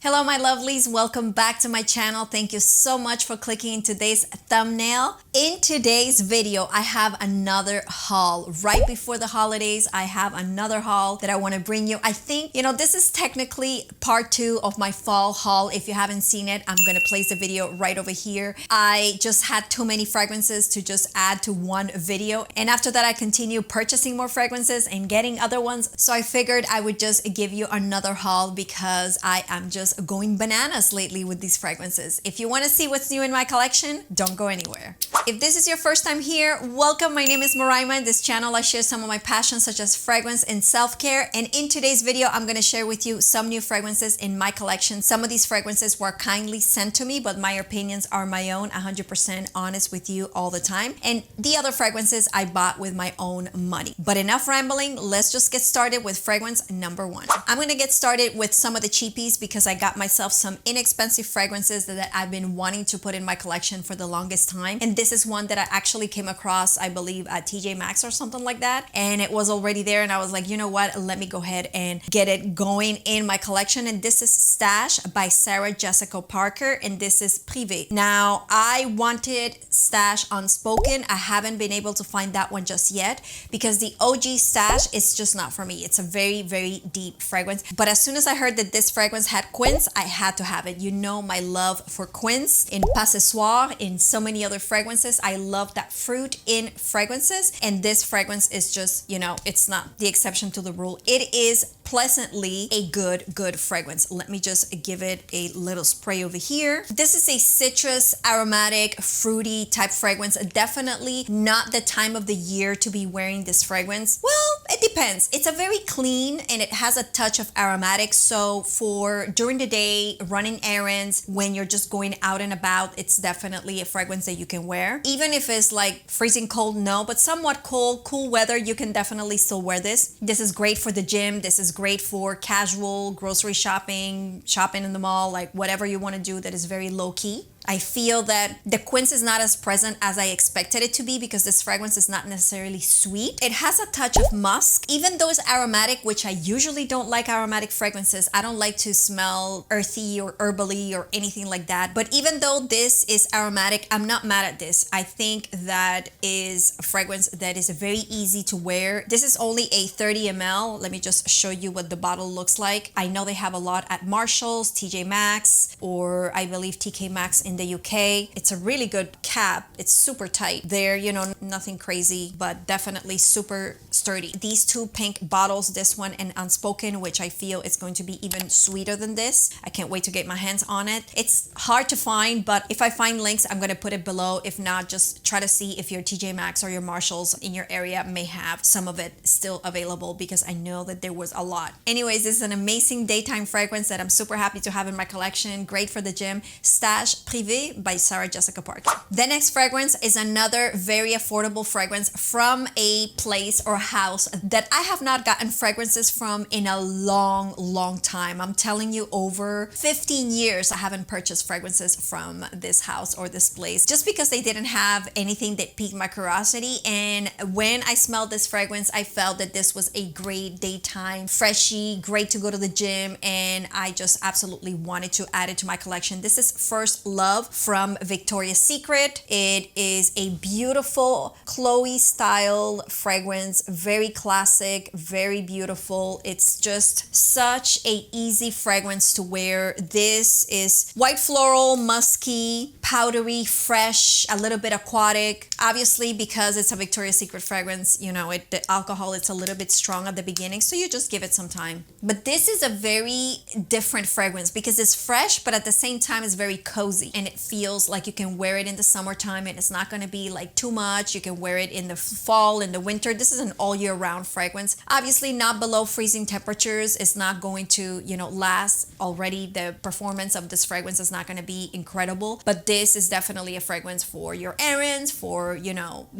Hello my lovelies, welcome back to my channel. Thank you so much for clicking in today's thumbnail. In today's video, I have another haul. Right before the holidays, I have another haul that I want to bring you. I think, this is technically part 2 of my fall haul. If you haven't seen it, I'm going to place the video right over here. I just had too many fragrances to just add to one video. And after that, I continued purchasing more fragrances and getting other ones. So I figured I would just give you another haul because I am just going bananas lately with these fragrances. If you want to see what's new in my collection, don't go anywhere. If this is your first time here, welcome. My name is Moraima. In this channel, I share some of my passions such as fragrance and self-care. And in today's video, I'm going to share with you some new fragrances in my collection. Some of these fragrances were kindly sent to me, but my opinions are my own, 100% honest with you all the time. And the other fragrances I bought with my own money. But enough rambling, let's just get started with fragrance number 1. I'm going to get started with some of the cheapies because I got myself some inexpensive fragrances that I've been wanting to put in my collection for the longest time. And this is one that I actually came across, I believe at TJ Maxx or something like that. And it was already there and I was like, you know what, let me go ahead and get it going in my collection. And this is Stash by Sarah Jessica Parker, and this is PRIVE. Now, I wanted Stash Unspoken. I haven't been able to find that one just yet because the OG Stash is just not for me. It's a very, very deep fragrance. But as soon as I heard that this fragrance had quince, I had to have it. You know my love for quince in Possessoir, in so many other fragrances. I love that fruit in fragrances, and this fragrance is just, it's not the exception to the rule. It is pleasantly a good fragrance. Let me just give it a little spray over here. This is a citrus, aromatic, fruity type fragrance. Definitely not the time of the year to be wearing this fragrance. Well, it depends. It's a very clean and it has a touch of aromatic. So for during the day, running errands, when you're just going out and about, it's definitely a fragrance that you can wear. Even if it's like freezing cold, no, but somewhat cold, cool weather, you can definitely still wear this. This is great for the gym. This is great for casual grocery shopping in the mall, like whatever you want to do that is very low key. I feel that the quince is not as present as I expected it to be because this fragrance is not necessarily sweet. It has a touch of musk, even though it's aromatic, which I usually don't like aromatic fragrances. I don't like to smell earthy or herbally or anything like that. But even though this is aromatic, I'm not mad at this. I think that is a fragrance that is very easy to wear. This is only a 30 ml. Let me just show you what the bottle looks like. I know they have a lot at Marshall's, TJ Maxx, or I believe TK Maxx in the UK. It's a really good cap. It's super tight. There, nothing crazy, but definitely super sturdy. These two pink bottles, this one and Unspoken, which I feel is going to be even sweeter than this. I can't wait to get my hands on it. It's hard to find, but if I find links, I'm going to put it below. If not, just try to see if your TJ Maxx or your Marshalls in your area may have some of it still available because I know that there was a lot. Anyways, this is an amazing daytime fragrance that I'm super happy to have in my collection. Great for the gym. Stash PRIVE by Sarah Jessica Parker. The next fragrance is another very affordable fragrance from a place or house that I have not gotten fragrances from in a long time. I'm telling you, over 15 years I haven't purchased fragrances from this house or this place just because they didn't have anything that piqued my curiosity. And when I smelled this fragrance, I felt that this was a great daytime freshie, great to go to the gym, and I just absolutely wanted to add it to my collection. This is First Love from Victoria's Secret. It is a beautiful Chloe style fragrance, very classic, very beautiful. It's just such a easy fragrance to wear. This is white floral, musky, powdery, fresh, a little bit aquatic. Obviously, because it's a Victoria's Secret fragrance, the alcohol is a little bit strong at the beginning, so you just give it some time. But this is a very different fragrance because it's fresh, but at the same time it's very cozy, and it feels like you can wear it in the summertime and it's not going to be like too much. You can wear it in the fall, in the winter. This is an all year round fragrance. Obviously not below freezing temperatures. It's not going to, last. Already the performance of this fragrance is not going to be incredible, but this is definitely a fragrance for your errands, for,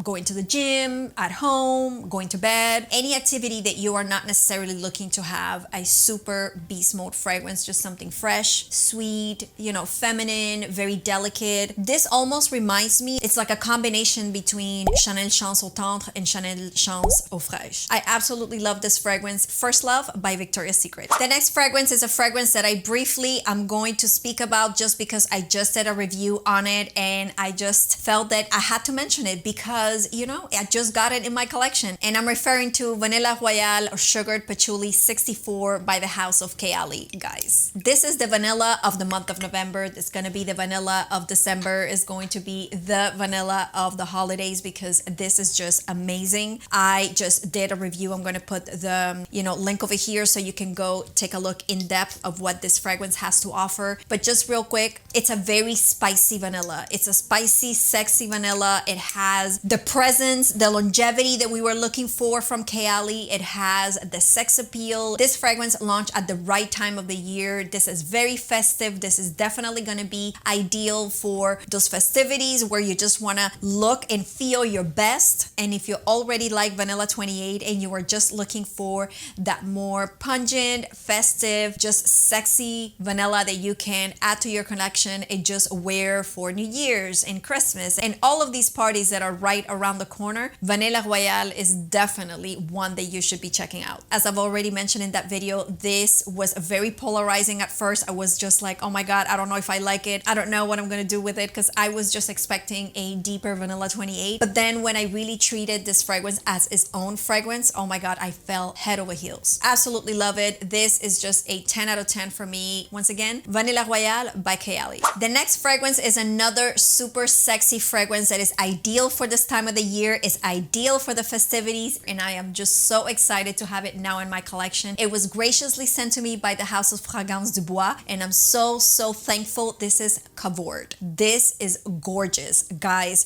going to the gym, at home, going to bed, any activity that you are not necessarily looking to have a super beast mode fragrance, just something fresh, sweet, feminine, very delicate. This almost reminds me, it's like a combination between Chanel Chance au Tendre and Chanel Chance au Fraîche. I absolutely love this fragrance. First Love by Victoria's Secret. The next fragrance is a fragrance that I briefly am going to speak about just because I just did a review on it and I just felt that I had to mention it because, you know, I just got it in my collection. And I'm referring to Vanilla Royale Sugared Patchouli 64 by the house of KAYALI, guys. This is the vanilla of the month of November. It's gonna be the vanilla of December. Is going to be the vanilla of the holidays because this is just amazing. I just did a review. I'm gonna put the link over here so you can go take a look in depth of what this fragrance has to offer. But just real quick, it's a very spicy vanilla. It's a spicy, sexy vanilla. It has the presence, the longevity that we were looking for from KAYALI. It has the sex appeal. This fragrance launched at the right time of the year. This is very festive. This is definitely going to be ideal for those festivities where you just want to look and feel your best. And if you already like Vanilla 28 and you are just looking for that more pungent, festive, just sexy vanilla that you can add to your collection and just wear for New Year's and Christmas and all of these parties that are right around the corner, Vanilla Royale is definitely one that you should be checking out. As I've already mentioned in that video, this was very polarizing at first. I was just like, oh my God, I don't know if I like it. I don't know what I'm gonna do with it because I was just expecting a deeper Vanilla 28. But then when I really treated this fragrance as its own fragrance, oh my God, I fell head over heels. Absolutely love it. This is just a 10 out of 10 for me. Once again, Vanilla Royale by KAYALI. The next fragrance is another super sexy fragrance that is ideal for this time of the year, is ideal for the festivities, and I am just so excited to have it now in my collection. It was graciously sent to me by the house of Fragrance du Bois, and I'm so thankful. This is Cavord. This is gorgeous, guys.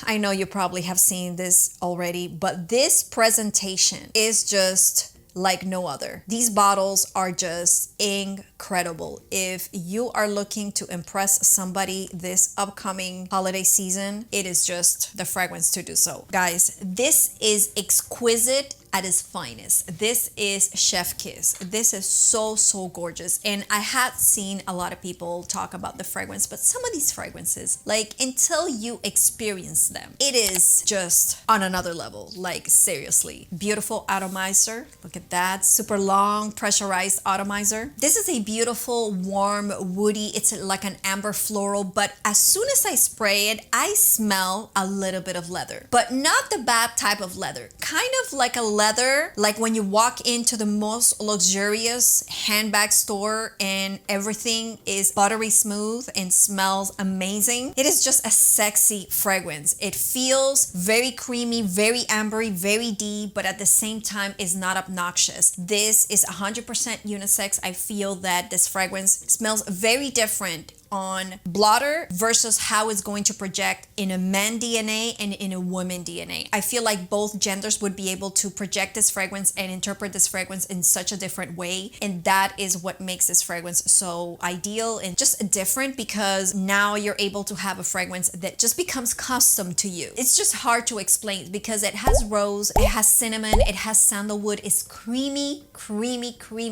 I know you probably have seen this already, but this presentation is just like no other. These bottles are just incredible. If you are looking to impress somebody this upcoming holiday season, it is just the fragrance to do so. Guys, this is exquisite at its finest. This is chef kiss. This is so gorgeous. And I had seen a lot of people talk about the fragrance, but some of these fragrances, like until you experience them, it is just on another level. Like seriously. Beautiful atomizer. Look at that. Super long pressurized atomizer. This is a beautiful, warm, woody. It's like an amber floral, but as soon as I spray it, I smell a little bit of leather, but not the bad type of leather. Kind of like a leather, like when you walk into the most luxurious handbag store and everything is buttery smooth and smells amazing. It is just a sexy fragrance. It feels very creamy, very ambery, very deep, but at the same time is not obnoxious. This is 100% unisex. I feel that this fragrance smells very different on blotter versus how it's going to project in a man DNA and in a woman DNA. I feel like both genders would be able to project this fragrance and interpret this fragrance in such a different way, and that is what makes this fragrance so ideal and just different, because now you're able to have a fragrance that just becomes custom to you. It's just hard to explain because it has rose, it has cinnamon, it has sandalwood. It's creamy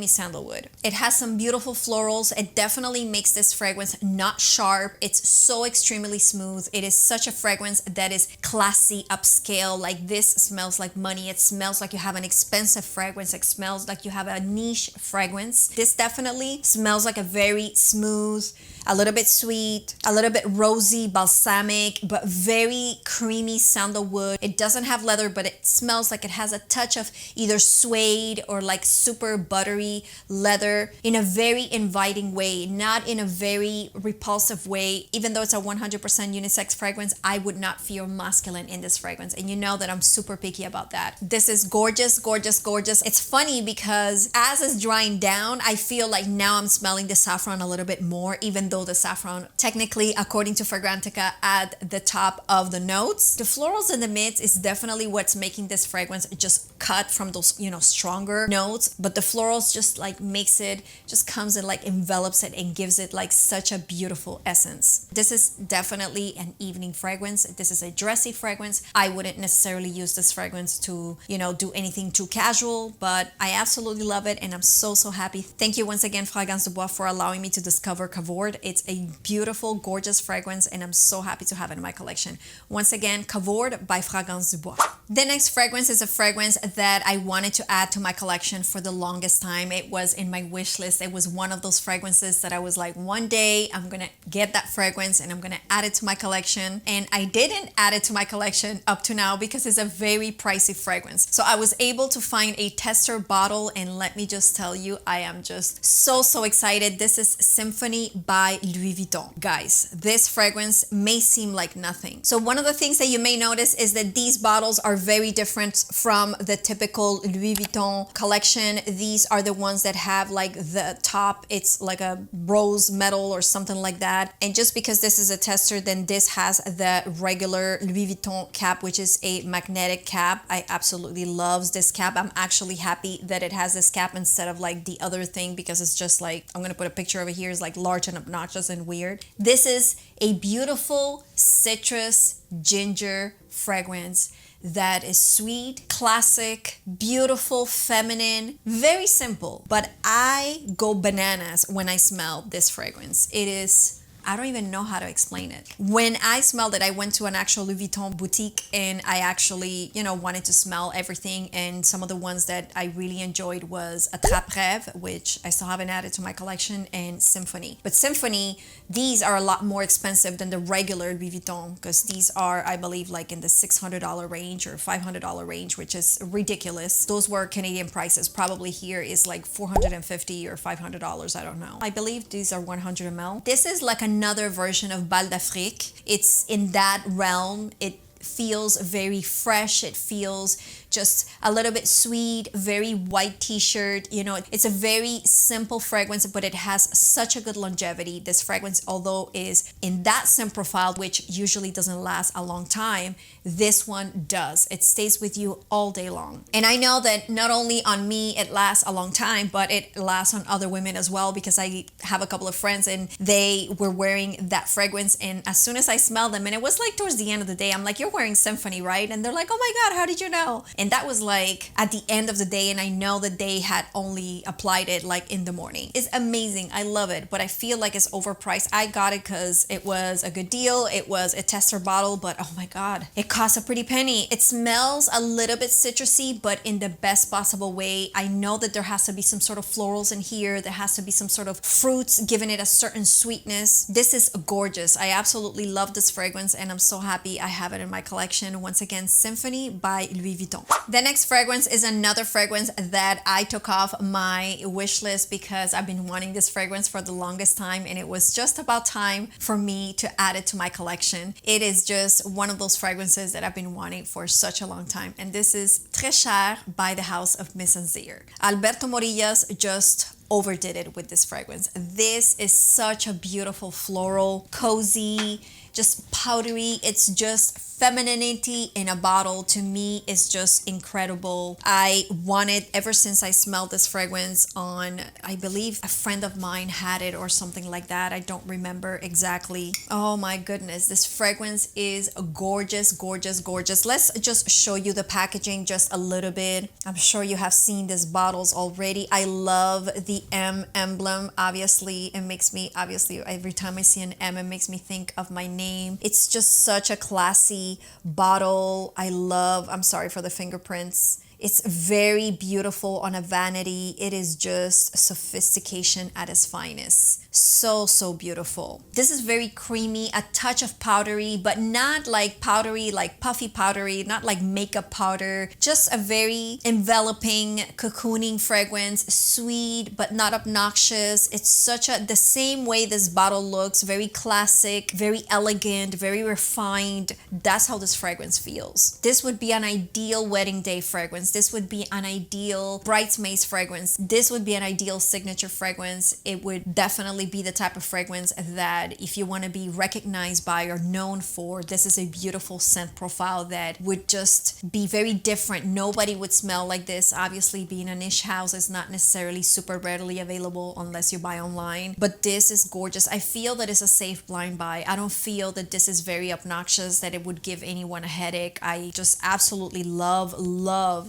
sandalwood. It has some beautiful florals. It definitely makes this fragrance not sharp. It's so extremely smooth. It is such a fragrance that is classy, upscale. Like this smells like money. It smells like you have an expensive fragrance. It smells like you have a niche fragrance. This definitely smells like a very smooth, a little bit sweet, a little bit rosy, balsamic, but very creamy sandalwood. It doesn't have leather, but it smells like it has a touch of either suede or like super buttery leather in a very inviting way, not in a very repulsive way. Even though it's a 100% unisex fragrance, I would not feel masculine in this fragrance. And you know that I'm super picky about that. This is gorgeous, gorgeous, gorgeous. It's funny because as it's drying down, I feel like now I'm smelling the saffron a little bit more, even though the saffron technically, according to Fragrantica, at the top of the notes. The florals in the midst is definitely what's making this fragrance just cut from those, you know, stronger notes, but the florals just like makes it, just comes and like envelops it and gives it like such a beautiful essence. This is definitely an evening fragrance. This is a dressy fragrance. I wouldn't necessarily use this fragrance to, do anything too casual, but I absolutely love it and I'm so happy. Thank you once again, Fragrance du Bois, for allowing me to discover Cavord. It's a beautiful, gorgeous fragrance and I'm so happy to have it in my collection. Once again, Cavord by Fragrance du Bois. The next fragrance is a fragrance that I wanted to add to my collection for the longest time. It was in my wish list. It was one of those fragrances that I was like, one day I'm gonna get that fragrance and I'm gonna add it to my collection. And I didn't add it to my collection up to now because it's a very pricey fragrance. So I was able to find a tester bottle and let me just tell you, I am just so excited. This is Symphony by Louis Vuitton. Guys, this fragrance may seem like nothing. So one of the things that you may notice is that these bottles are very different from the typical Louis Vuitton collection. These are the ones that have like the top, it's like a rose metal or something like that. And just because this is a tester, then this has the regular Louis Vuitton cap, which is a magnetic cap. I absolutely love this cap. I'm actually happy that it has this cap instead of like the other thing, because it's just like, I'm gonna put a picture over here, it's like large and obnoxious and weird. This is a beautiful citrus ginger fragrance that is sweet, classic, beautiful, feminine, very simple. But I go bananas when I smell this fragrance. It is, I don't even know how to explain it. When I smelled it, I went to an actual Louis Vuitton boutique and I actually, wanted to smell everything. And some of the ones that I really enjoyed was PRIVE, which I still haven't added to my collection, and Symphony. But Symphony, these are a lot more expensive than the regular Louis Vuitton, because these are, I believe, like in the $600 range or $500 range, which is ridiculous. Those were Canadian prices. Probably here is like $450 or $500. I don't know. I believe these are 100 ml. This is like another version of Bal d'Afrique. It's in that realm. It feels very fresh. It feels just a little bit sweet, very white t-shirt. It's a very simple fragrance, but it has such a good longevity. This fragrance, although is in that scent profile, which usually doesn't last a long time, this one does. It stays with you all day long. And I know that not only on me it lasts a long time, but it lasts on other women as well, because I have a couple of friends and they were wearing that fragrance, and as soon as I smelled them, and it was like towards the end of the day, I'm like, you're wearing Symphony, right? And they're like, oh my God, how did you know? And that was like at the end of the day, and I know that they had only applied it like in the morning. It's amazing. I love it, but I feel like it's overpriced. I got it because it was a good deal. It was a tester bottle, but oh my God, it costs a pretty penny. It smells a little bit citrusy, but in the best possible way. I know that there has to be some sort of florals in here. There has to be some sort of fruits, giving it a certain sweetness. This is gorgeous. I absolutely love this fragrance, and I'm so happy I have it in my collection. Once again, Symphony by Louis Vuitton. The next fragrance is another fragrance that I took off my wish list because I've been wanting this fragrance for the longest time, and it was just about time for me to add it to my collection. It is just one of those fragrances that I've been wanting for such a long time, and this is Très Cher by the house of MIZENSIR. Alberto Morillas just overdid it with this fragrance. This is such a beautiful floral, cozy, just powdery. It's just femininity in a bottle. To me, is just incredible. I wanted, ever since I smelled this fragrance on, I believe a friend of mine had it or something like that. I don't remember exactly. Oh my goodness, this fragrance is gorgeous, gorgeous, gorgeous. Let's just show you the packaging just a little bit. I'm sure you have seen these bottles already. I love the M emblem. Obviously, it makes me, every time I see an M, it makes me think of my name. It's just such a classy bottle. I'm sorry for the fingerprints. It's very beautiful on a vanity. It is just sophistication at its finest. So beautiful. This is very creamy, a touch of powdery, but not like powdery, like puffy powdery, not like makeup powder. Just a very enveloping, cocooning fragrance, sweet, but not obnoxious. It's the same way this bottle looks, very classic, very elegant, very refined. That's how this fragrance feels. This would be an ideal wedding day fragrance. This would be an ideal bridesmaid's fragrance. This would be an ideal signature fragrance. It would definitely definitely be the type of fragrance that if you want to be recognized by or known for, this is a beautiful scent profile that would just be very different. Nobody would smell like this. Obviously, being a niche house is not necessarily super readily available unless you buy online, but this is gorgeous. I feel that it's a safe blind buy. I don't feel that this is very obnoxious, that it would give anyone a headache. I just absolutely love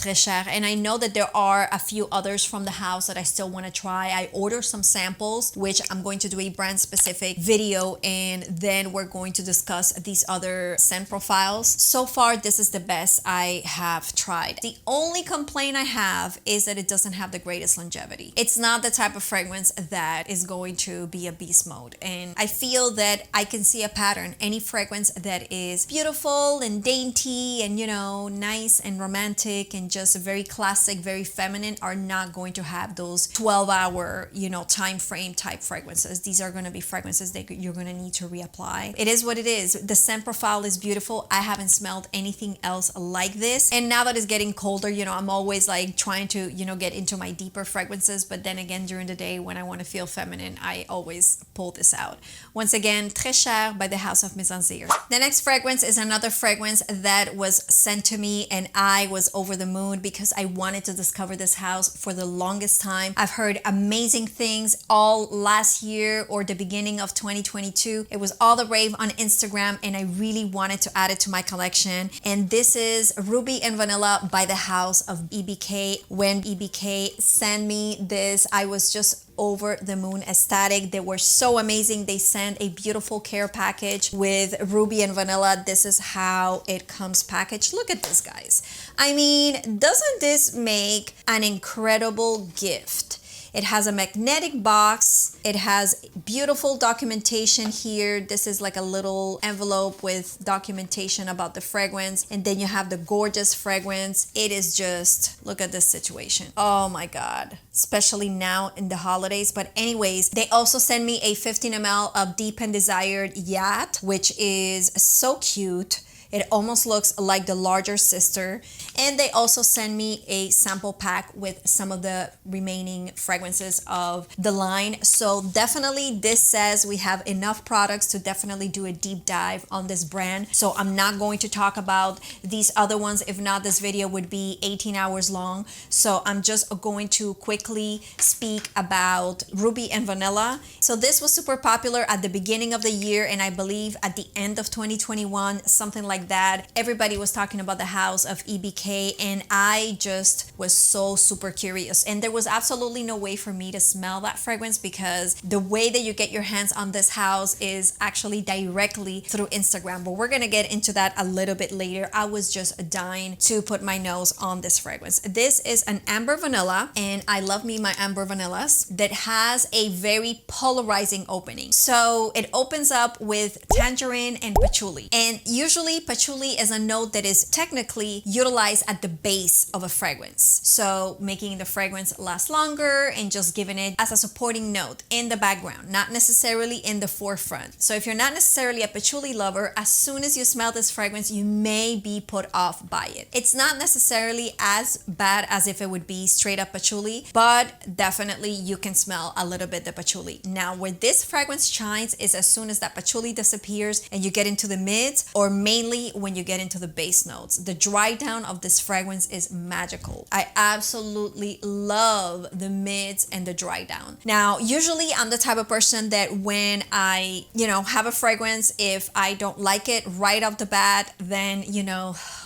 CHERE, and I know that there are a few others from the house that I still want to try. I ordered some samples, which I'm going to do a brand specific video, and then we're going to discuss these other scent profiles. So far, this is the best I have tried. The only complaint I have is that it doesn't have the greatest longevity. It's not the type of fragrance that is going to be a beast mode, and I feel that I can see a pattern. Any fragrance that is beautiful and dainty and, you know, nice and romantic and just very classic, very feminine are not going to have those 12-hour, you know, time frame type fragrances. These are going to be fragrances that you're going to need to reapply. It is what it is. The scent profile is beautiful. I haven't smelled anything else like this, and now that it's getting colder, you know, I'm always like trying to, you know, get into my deeper fragrances, but then again, during the day when I want to feel feminine, I always pull this out. Once again, Très Cher by the House of MIZENSIR. The next fragrance is another fragrance that was sent to me, and I was over the moon because I wanted to discover this house for the longest time. I've heard amazing things all last year or the beginning of 2022. It was all the rave on Instagram, and I really wanted to add it to my collection. And this is Ruby and Vanilla by the House of EBK. When EBK sent me this, I was just over the moon ecstatic. They were so amazing. They sent a beautiful care package with Ruby and Vanilla. This is how it comes packaged. Look at this, guys. I mean, doesn't this make an incredible gift? It has a magnetic box. It has beautiful documentation here. This is like a little envelope with documentation about the fragrance. And then you have the gorgeous fragrance. It is just, look at this situation. Oh my God. Especially now in the holidays. But anyways, they also send me a 15 ml of Deep and Desired YACHT, which is so cute. It almost looks like the larger sister. And they also send me a sample pack with some of the remaining fragrances of the line. So definitely this says we have enough products to definitely do a deep dive on this brand. So I'm not going to talk about these other ones. If not, this video would be 18 hours long. So I'm just going to quickly speak about Ruby and Vanilla. So this was super popular at the beginning of the year, and I believe at the end of 2021, something like that. Everybody was talking about the House of EBK, and I just was so super curious, and there was absolutely no way for me to smell that fragrance because the way that you get your hands on this house is actually directly through Instagram, but we're gonna get into that a little bit later. I was just dying to put my nose on this fragrance. This is an amber vanilla, and I love me my amber vanillas, that has a very polarizing opening. So it opens up with tangerine and patchouli, and usually patchouli is a note that is technically utilized at the base of a fragrance, so making the fragrance last longer and just giving it as a supporting note in the background, not necessarily in the forefront. So if you're not necessarily a patchouli lover, as soon as you smell this fragrance, you may be put off by it. It's not necessarily as bad as if it would be straight up patchouli, but definitely you can smell a little bit the patchouli. Now, where this fragrance shines is as soon as that patchouli disappears and you get into the mids, or mainly when you get into the base notes. The dry down of this fragrance is magical. I absolutely love the mids and the dry down. Now, usually I'm the type of person that when I, have a fragrance, if I don't like it right off the bat, then,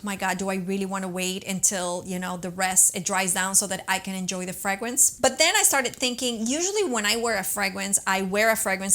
my God, do I really want to wait until, the rest, it dries down so that I can enjoy the fragrance? But then I started thinking, usually when I wear a fragrance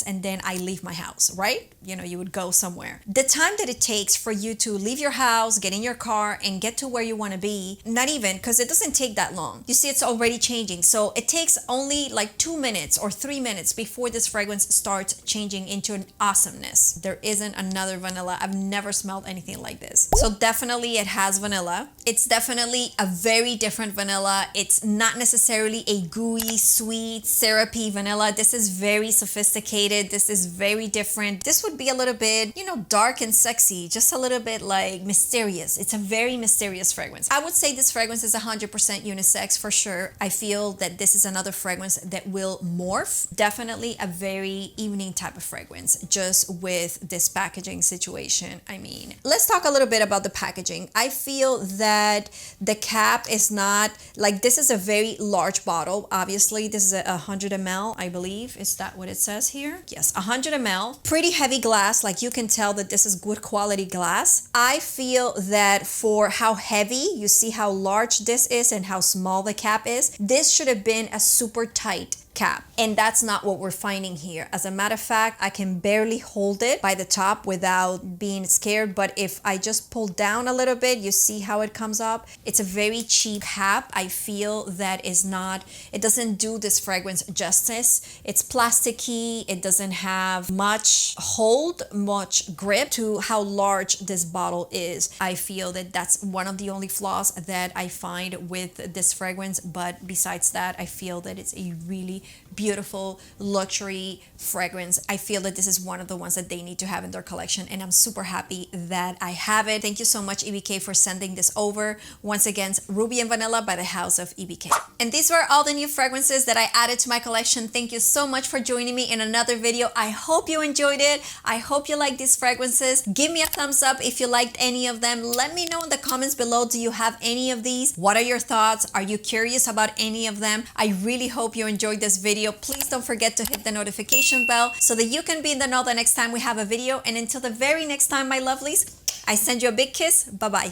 and then I leave my house, right? You would go somewhere. The time that it takes for you to leave your house, get in your car, and get to where you want to be, not even, because it doesn't take that long. You see, it's already changing. So it takes only like 2 minutes or 3 minutes before this fragrance starts changing into an awesomeness. There isn't another vanilla. I've never smelled anything like this. So definitely it has vanilla. It's definitely a very different vanilla. It's not necessarily a gooey, sweet, syrupy vanilla. This is very sophisticated. This is very different. This would be a little bit, dark and sexy, just a little little bit like mysterious. It's a very mysterious fragrance. I would say this fragrance is 100% unisex for sure. I feel that this is another fragrance that will morph. Definitely a very evening type of fragrance, just with this packaging situation. I mean, let's talk a little bit about the packaging. I feel that the cap is not like, this is a very large bottle. Obviously, this is a 100 ml, I believe. Is that what it says here? Yes, 100 ml. Pretty heavy glass. Like, you can tell that this is good quality glass. I feel that for how heavy, you see how large this is and how small the cap is, this should have been a super tight cap, and that's not what we're finding here. As a matter of fact, I can barely hold it by the top without being scared, but if I just pull down a little bit, you see how it comes up. It's a very cheap cap. I feel that is not, it doesn't do this fragrance justice. It's plasticky. It doesn't have much hold, much grip to how large this bottle is. I feel that that's one of the only flaws that I find with this fragrance, but besides that, I feel that it's a really beautiful luxury fragrance. I feel that this is one of the ones that they need to have in their collection, and I'm super happy that I have it. Thank you so much, EBK, for sending this over. Once again, Ruby and Vanilla by the House of EBK. And these were all the new fragrances that I added to my collection. Thank you so much for joining me in another video. I hope you enjoyed it. I hope you like these fragrances. Give me a thumbs up if you liked any of them. Let me know in the comments below, do you have any of these? What are your thoughts? Are you curious about any of them? I really hope you enjoyed this video. Please don't forget to hit the notification bell so that you can be in the know the next time we have a video. And until the very next time, my lovelies, I send you a big kiss. Bye-bye.